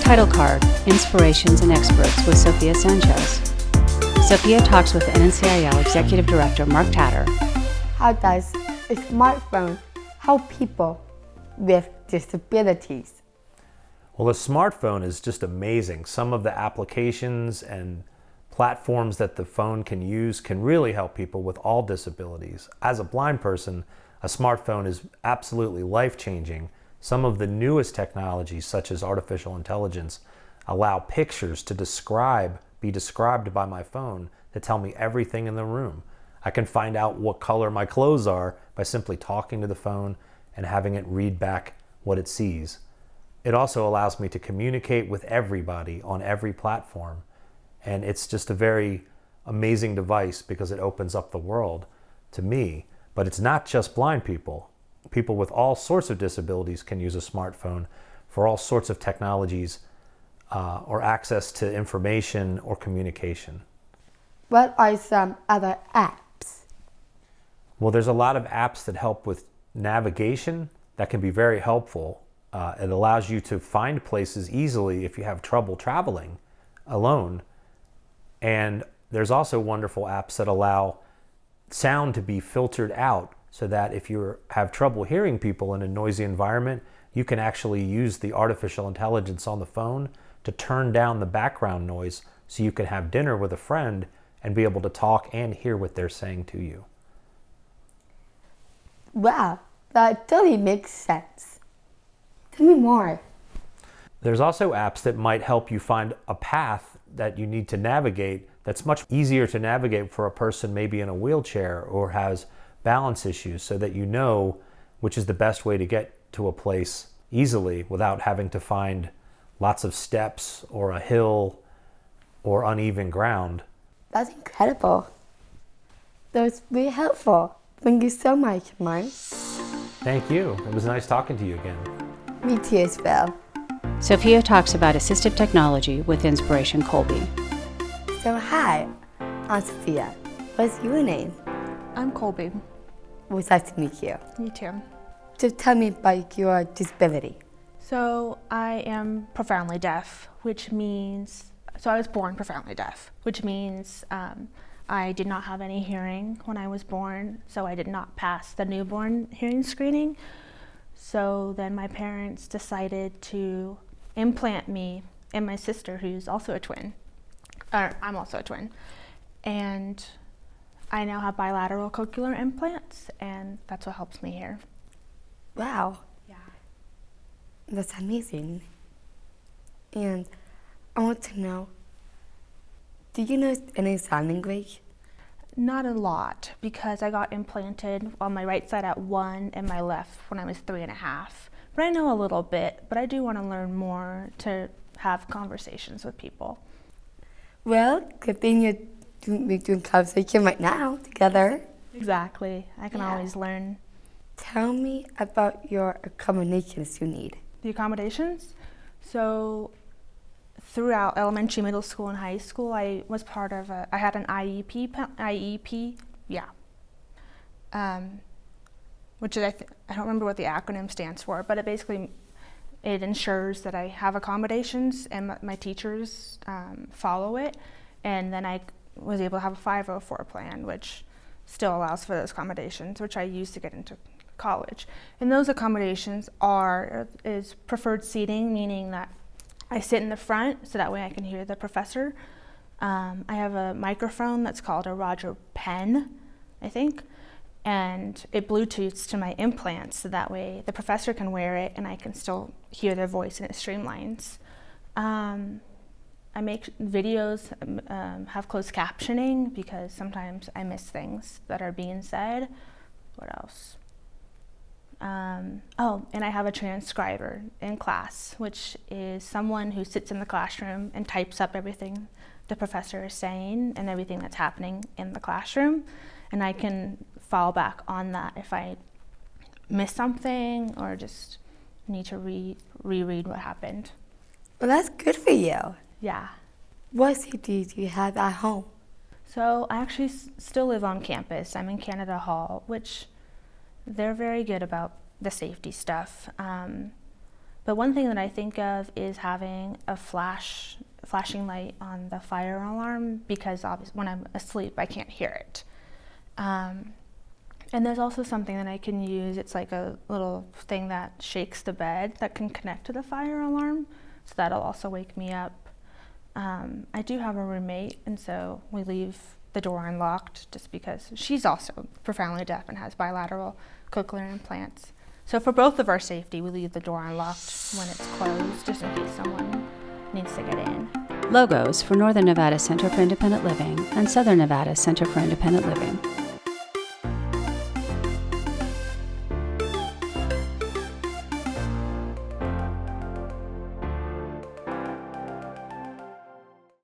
Title card, Inspirations and Experts with Sofia Sanchez. Sofia talks with NNCIL Executive Director Mark Tatter. How does a smartphone help people with disabilities? Well, a smartphone is just amazing. Some of the applications and platforms that the phone can use can really help people with all disabilities. As a blind person, a smartphone is absolutely life-changing. Some of the newest technologies, such as artificial intelligence, allow pictures to be described by my phone to tell me everything in the room. I can find out what color my clothes are by simply talking to the phone and having it read back what it sees. It also allows me to communicate with everybody on every platform. And it's just a very amazing device because it opens up the world to me. But it's not just blind people. People with all sorts of disabilities can use a smartphone for all sorts of technologies or access to information or communication. What are some other apps? Well, there's a lot of apps that help with navigation that can be very helpful. It allows you to find places easily if you have trouble traveling alone. And there's also wonderful apps that allow sound to be filtered out so that if you have trouble hearing people in a noisy environment, you can actually use the artificial intelligence on the phone to turn down the background noise so you can have dinner with a friend and be able to talk and hear what they're saying to you. Wow, that totally makes sense. Tell me more. There's also apps that might help you find a path that you need to navigate that's much easier to navigate for a person maybe in a wheelchair or has balance issues, so that you know which is the best way to get to a place easily without having to find lots of steps or a hill or uneven ground. That's incredible. That was really helpful. Thank you so much, Mark. Thank you. It was nice talking to you again. Me too as well. Sofia talks about assistive technology with Inspiration Kolby. So hi, I'm Sofia. What's your name? I'm Kolby. It was nice to meet you. You too. So tell me about your disability. So I am profoundly deaf, which means, I was born profoundly deaf, which means I did not have any hearing when I was born, so I did not pass the newborn hearing screening. So then my parents decided to implant me and my sister, who's also a twin, I'm also a twin, and I now have bilateral cochlear implants, and that's what helps me hear. Wow. Yeah. That's amazing. And I want to know, do you know any sign language? Not a lot, because I got implanted on my right side at 1 and my left when I was 3.5. But I know a little bit, but I do want to learn more to have conversations with people. Well, good thing we're doing conversation right now together. Exactly. I can always learn. Tell me about your accommodations you need. The accommodations? So throughout elementary, middle school, and high school, I was part of I had an IEP, which is, I don't remember what the acronym stands for, but it ensures that I have accommodations and my teachers follow it, and then I was able to have a 504 plan, which still allows for those accommodations, which I use to get into college. And those accommodations is preferred seating, meaning that I sit in the front so that way I can hear the professor. I have a microphone that's called a Roger Pen, I think, and it Bluetooths to my implants so that way the professor can wear it and I can still hear their voice and it streamlines. I make videos, have closed captioning because sometimes I miss things that are being said. What else? And I have a transcriber in class, which is someone who sits in the classroom and types up everything the professor is saying and everything that's happening in the classroom. And I can fall back on that if I miss something or just need to reread what happened. Well, that's good for you. Yeah. What CDs do you have at home? So I actually still live on campus. I'm in Canada Hall, which they're very good about the safety stuff. But one thing that I think of is having a flashing light on the fire alarm, because obviously when I'm asleep I can't hear it. And there's also something that I can use. It's like a little thing that shakes the bed that can connect to the fire alarm, so that'll also wake me up. I do have a roommate, and so we leave the door unlocked just because she's also profoundly deaf and has bilateral cochlear implants. So for both of our safety, we leave the door unlocked when it's closed, just in case someone needs to get in. Logos for Northern Nevada Center for Independent Living and Southern Nevada Center for Independent Living.